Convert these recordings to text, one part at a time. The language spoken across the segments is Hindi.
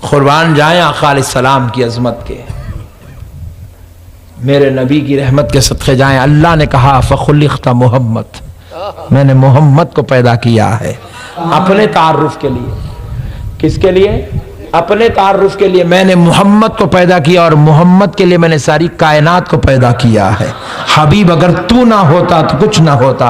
कुर्बान जाए आका अलैहिस्सलाम की अजमत के, मेरे नबी की रहमत के सदक़े जाएं। अल्लाह ने कहा फ़खुलिक़्ता मोहम्मद, मैंने मोहम्मद को पैदा किया है अपने तारुफ के लिए। किसके लिए? अपने तारुफ के लिए मैंने मोहम्मद को पैदा किया और मोहम्मद के लिए मैंने सारी कायनात को पैदा किया है। हबीब अगर तू ना होता तो कुछ ना होता,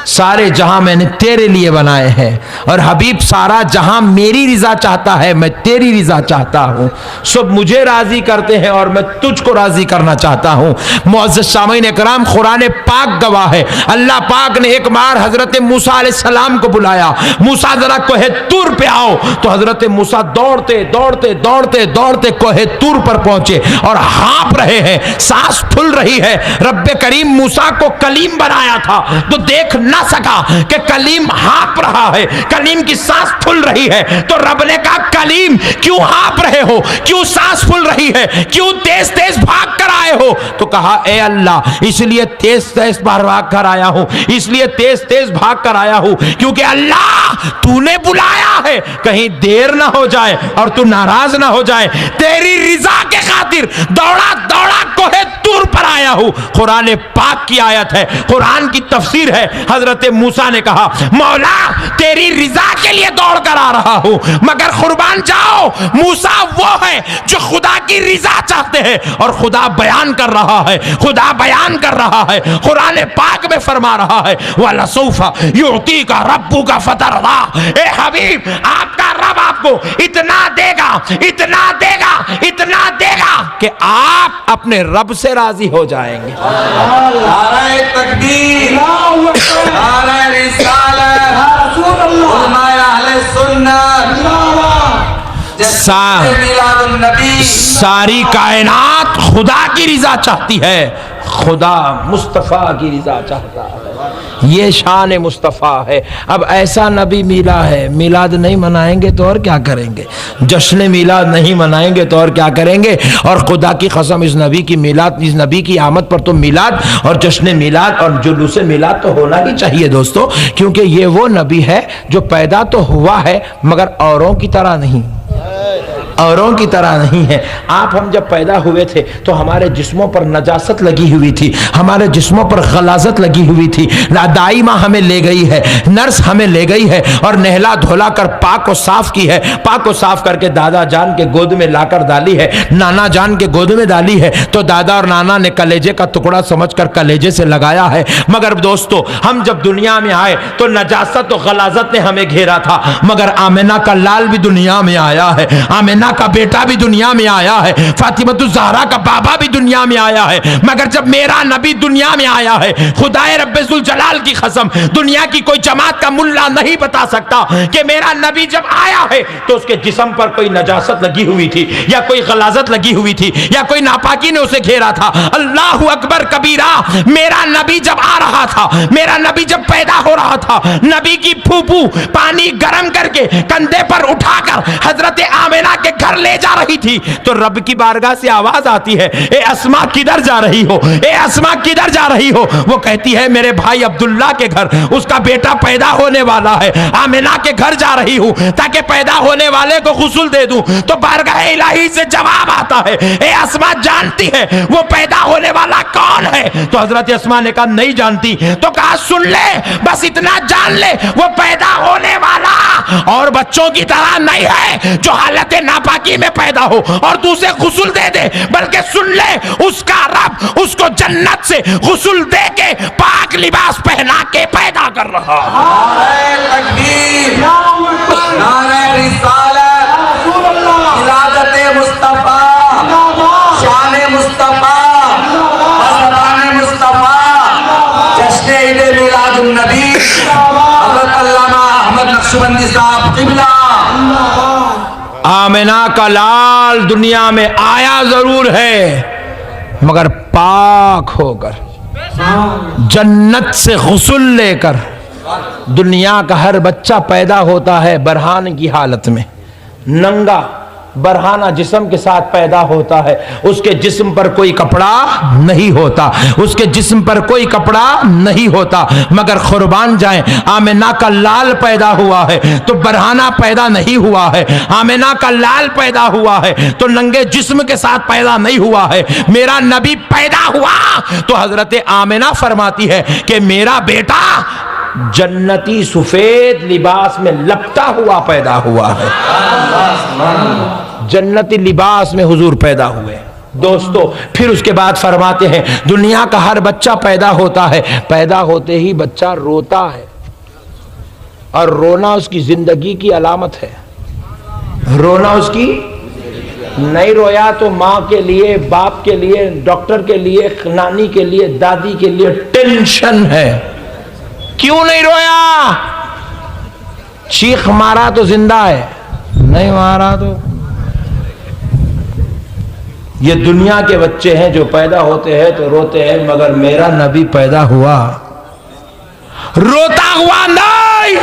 सारे जहां मैंने तेरे लिए बनाए हैं। और हबीब सारा जहां मेरी रिजा चाहता है, मैं तेरी रिजा चाहता हूं। सब मुझे राजी करते हैं और मैं तुझको राजी करना चाहता हूं। मुअज़्ज़ज़ सामीन इकराम, कुरान पाक गवाह है। अल्लाह पाक ने एक बार हजरत मूसा अलैहिस्सलाम को बुलाया, मूसा जरा कोहे तूर पे आओ। तो हजरत मूसा दौड़ते दौड़ते दौड़ते दौड़ते कोहे तूर पर पहुंचे और हाँप रहे हैं, सांस फूल रही है। रब्बे करीम मूसा को कलीम बनाया था तो देख ना सका कि कलीम हाँप रहा है, कलीम की सांस फूल रही है। तो रब ने कहा कलीम क्यों हाँप रहे हो, क्यों सांस फूल रही है, क्यों तेज तेज भाग कर आए हो? तो कहा ए अल्लाह, इसलिए तेज तेज भाग कर आया हूं, इसलिए तेज तेज भाग कर आया हूं क्योंकि अल्लाह तूने बुलाया है, कहीं देर ना हो जाए और तू नाराज ना हो जाए। तेरी रिजा के खातिर दौड़ा दौड़ा कोहे तूर पर आया हूं। कुरान पाक की आयत है, कुरान की तफसीर है। हजरत मूसा ने कहा मौला तेरी रिजा के लिए दौड़ कर आ रहा हूं, मगर कुर्बान जाओ मूसा वो है जो खुदा की रिजा चाहते हैं और खुदा बयान कर रहा है, खुदा बयान कर रहा है। कुरान पाक में फरमा रहा है वाला सौफा युतीका रब्बुका फतरदा। ए हबीब, आपका रब आपको इतना देगा, इतना देगा, इतना देगा कि आप अपने रब से राजी हो जाएंगे। नारे तकबीर, नारे रिसालत, उलमाए अहले सुन्नत, सारी कायनात खुदा की रिजा चाहती है, खुदा मुस्तफ़ा की रिजा चाहता है। ये शान मुस्तफ़ा है। अब ऐसा नबी मिला है, मिलाद नहीं मनाएंगे तो और क्या करेंगे, जश्न मिलाद नहीं मनाएंगे तो और क्या करेंगे। और खुदा की कसम इस नबी की मिलाद, इस नबी की आमद पर तो मिलाद और जश्न मिलाद और जुलूस मिलाद तो होना ही चाहिए दोस्तों, क्योंकि ये वो नबी है जो पैदा तो हुआ है मगर औरों की तरह नहीं, औरों की तरह नहीं है। आप हम जब पैदा हुए थे तो हमारे जिस्मों पर नजासत लगी हुई थी, हमारे जिस्मों पर गलाजत लगी हुई थी। दाई माँ हमें ले गई है, नर्स हमें ले गई है और नहला धोला कर पाक को साफ की है। पाक को साफ करके दादा जान के गोद में लाकर डाली है, नाना जान के गोद में डाली है। तो दादा और नाना ने कलेजे का टुकड़ा समझकर कलेजे से लगाया है। मगर दोस्तों हम जब दुनिया में आए तो नजासत और गलाजत ने हमें घेरा था, मगर आमिना का लाल भी दुनिया में आया है, आमिना का बेटा भी दुनिया में आया है, फातिमतुज़ ज़हरा का बाबा भी दुनिया में आया है। मगर जब मेरा नबी दुनिया में आया है, खुदाए रब्बुल जलाल की कसम, दुनिया की कोई जमात का मुल्ला नहीं बता सकता कि मेरा नबी जब आया है तो उसके जिस्म पर कोई नजासत लगी हुई थी या कोई गलाजत लगी हुई थी या कोई नापाकी ने उसे घेरा था। अल्लाहु अकबर कबीरा। मेरा नबी जब आ रहा था, मेरा नबी जब पैदा हो रहा था, नबी की फूफू पानी गर्म करके कंधे पर उठाकर हजरत आमिना के घर ले जा रही थी तो रब की बारगाह से आवाज आती है, ए अस्मा किधर जा रही हो, ए अस्मा किधर जा रही हो? वो कहती है मेरे भाई अब्दुल्ला के घर, उसका बेटा पैदा होने वाला है, आमिना के घर जा रही हूं ताकि पैदा होने वाले को गुस्ल दे दूं। तो बारगाह इलाही से जवाब आता है, ए अस्मा जानती है वो पैदा होने वाला कौन है? तो हजरत अस्मा ने कहा नहीं जानती। तो कहा सुन ले, बस इतना जान ले, वो पैदा होने वाला और बच्चों की तरह नहीं है जो हालत नापाकी में पैदा हो और तू उसे गुस्ल दे दे, बल्कि सुन ले उसका रब उसको जन्नत से गुस्ल दे के पाक लिबास पहना के पैदा कर रहा है। नारे तकबीर, नारे रिसालत, इलादत मुस्तफा, शान मुस्तफा, मज़हबान मुस्तफा, जश्न ईद मिलादुन नबी, हज़रत अल्लामा अहमद नक्शबंदी साहब क़िबला। आमिना का लाल दुनिया में आया जरूर है मगर पाक होकर, जन्नत से गुस्ल लेकर। दुनिया का हर बच्चा पैदा होता है बरहान की हालत में, नंगा, बरहाना जिस्म के साथ पैदा होता है, उसके जिस्म पर कोई कपड़ा नहीं होता, उसके जिस्म पर कोई कपड़ा नहीं होता, मगर कुर्बान जाएं आमिना का लाल पैदा हुआ है तो बरहाना पैदा नहीं हुआ है। आमिना का लाल पैदा हुआ है तो नंगे जिस्म के साथ पैदा नहीं हुआ है। मेरा नबी पैदा हुआ तो हजरत आमिना फरमाती है कि मेरा बेटा जन्नती सफेद लिबास में लपटा हुआ पैदा हुआ है। जन्नती लिबास में हुजूर पैदा हुए। दोस्तों फिर उसके बाद फरमाते हैं दुनिया का हर बच्चा पैदा होता है, पैदा होते ही बच्चा रोता है और रोना उसकी जिंदगी की अलामत है। रोना उसकी नहीं रोया तो माँ के लिए, बाप के लिए, डॉक्टर के लिए, नानी के लिए, दादी के लिए टेंशन है। क्यों नहीं रोया? चीख मारा तो जिंदा है, नहीं मारा तो। ये दुनिया के बच्चे हैं जो पैदा होते हैं तो रोते हैं, मगर मेरा नबी पैदा हुआ रोता हुआ नहीं।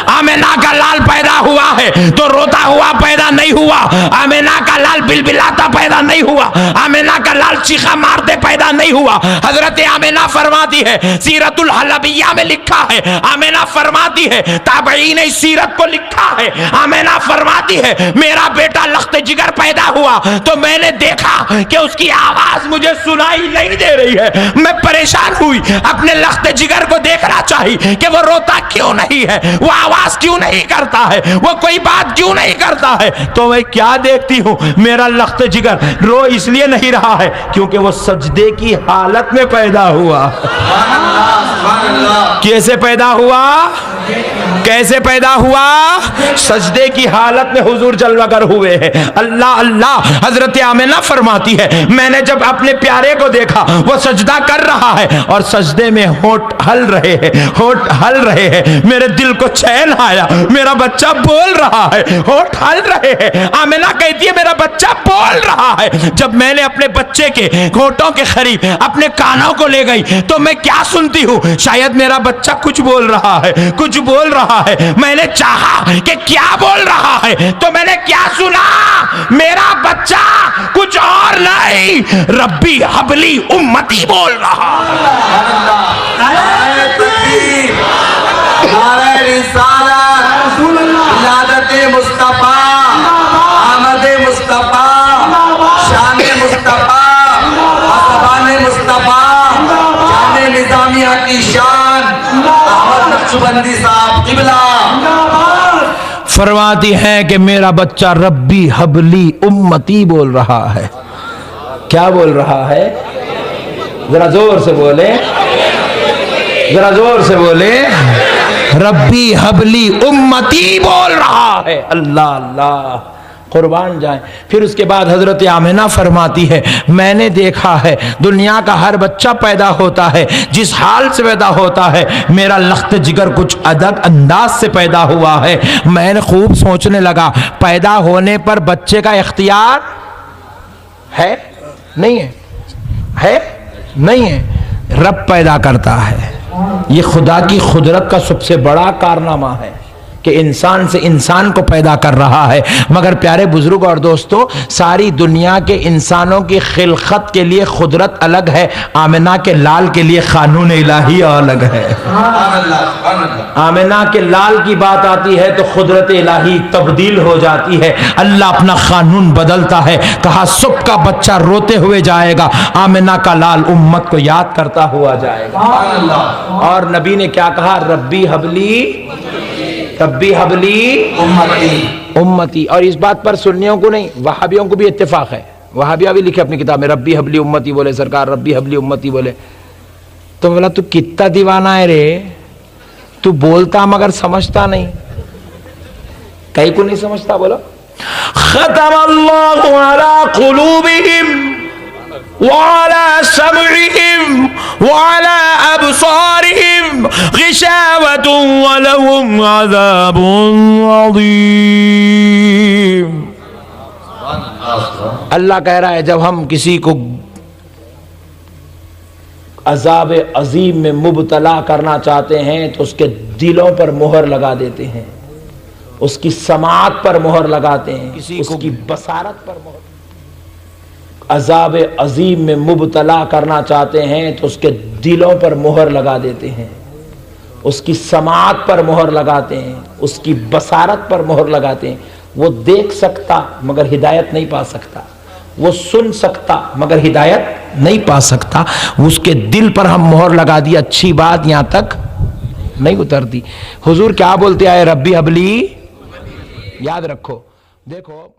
आमिना का लाल पैदा हुआ है तो रोता हुआ पैदा नहीं हुआ। आमिना का लाल बिलबिलाता पैदा नहीं हुआ। आमिना का लाल चीखा मारते पैदा नहीं हुआ। हजरत आमिना फरमाती है, सीरतुल हलबिया में लिखा है, आमिना फरमाती है, ताबईन ने सीरत को लिखा है, आमिना फरमाती है मेरा बेटा लख्त जिगर पैदा हुआ तो मैंने देखा कि उसकी आवाज मुझे सुनाई नहीं दे रही है। मैं परेशान हुई, अपने लख्त जिगर को देखना चाहिए कि वो रोता क्यों नहीं है, वो आवाज क्यों नहीं करता है, वो कोई बात क्यों नहीं करता है। तो मैं क्या देखती हूं, मेरा लख्त जिगर रो इसलिए नहीं रहा है क्योंकि वो सजदे की हालत में पैदा हुआ। कैसे पैदा हुआ? कैसे पैदा हुआ? सजदे की हालत में हुजूर जलवागर हुए हैं। अल्लाह अल्लाह। हजरत आमिना फरमाती है मैंने जब अपने प्यारे को देखा वो सजदा कर रहा है और सजदे में होठ हल रहे हैं, होठ हल रहे हैं, मेरे दिल को चैन आया, मेरा बच्चा बोल रहा है, होठ हल रहे हैं। आमिना कहती है मेरा बच्चा बोल रहा है। जब मैंने अपने बच्चे के होठों के करीब अपने कानों को ले गई तो मैं क्या सुनती हूँ, शायद मेरा बच्चा कुछ बोल रहा है, कुछ बोल रहा है। मैंने चाहा कि क्या बोल रहा है तो मैंने क्या सुना, मेरा बच्चा कुछ और नहीं, रब्बी हबली उम्मती बोल रहा मुस्तफा, आमद मुस्तफा, शान मुस्तफा, असबान मुस्तफा, जाने निजामिया की शान, अहमद नक्शबंदी साहब किबला फरमाती है कि मेरा बच्चा रब्बी हबली उम्मती बोल रहा है। क्या बोल रहा है? जरा जोर से बोले, जरा जोर से बोले, रब्बी हबली उम्मती बोल रहा है। अल्लाह अल्लाह, कुर्बान जाए। फिर उसके बाद हजरत आमिना फरमाती है मैंने देखा है दुनिया का हर बच्चा पैदा होता है, जिस हाल से पैदा होता है मेरा लख्त जिगर कुछ अदब अंदाज से पैदा हुआ है। मैंने खूब सोचने लगा पैदा होने पर बच्चे का इख्तियार है नहीं है, है नहीं है, रब पैदा करता है। ये खुदा की कुदरत का सबसे बड़ा कारनामा है कि इंसान से इंसान को पैदा कर रहा है। मगर प्यारे बुजुर्ग और दोस्तों, सारी दुनिया के इंसानों की खिलकत के लिए कुदरत अलग है, आमिना के लाल के लिए कानून इलाही अलग है। आमिना के लाल की बात आती है तो कुदरत इलाही तब्दील हो जाती है, अल्लाह अपना कानून बदलता है। कहा सुबह का बच्चा रोते हुए जाएगा, आमिना का लाल उम्मत को याद करता हुआ जाएगा। और नबी ने क्या कहा, रब्बी हबली, रब्बी हबली उम्मती, उम्मती। और इस बात पर सुन्नियों को नहीं, वहाबियों को भी इत्तेफाक है। वहाबिया भी लिखे अपनी किताब में रब्बी हबली उम्मती बोले, सरकार रब्बी हबली उम्मती बोले। तो बोला तू कितना दीवाना है रे, तू बोलता मगर समझता नहीं। कहीं को नहीं समझता। बोलो खतमल्लाहु अला कुलूबिहिम व अला समइहिम व अला अबसारिहिम गिशावतुन व लहुम अज़ाबुन अज़ीम। अल्लाह कह रहा है जब हम किसी को अज़ाब अजीम में मुबतला करना चाहते हैं तो उसके दिलों पर मुहर लगा देते हैं, उसकी समात पर मोहर लगाते हैं, उसकी बसारत पर मोहर। अजाब अजीम में मुबतला करना चाहते हैं तो उसके दिलों पर मोहर लगा देते हैं, उसकी समात पर मोहर लगाते हैं, उसकी बसारत पर मोहर लगाते हैं। वो देख सकता मगर हिदायत नहीं पा सकता, वो सुन सकता मगर हिदायत नहीं पा सकता। उसके दिल पर हम मोहर लगा दी, अच्छी बात यहां तक नहीं उतरती। हुजूर क्या बोलते आए, रब्बी हबली, याद रखो। देखो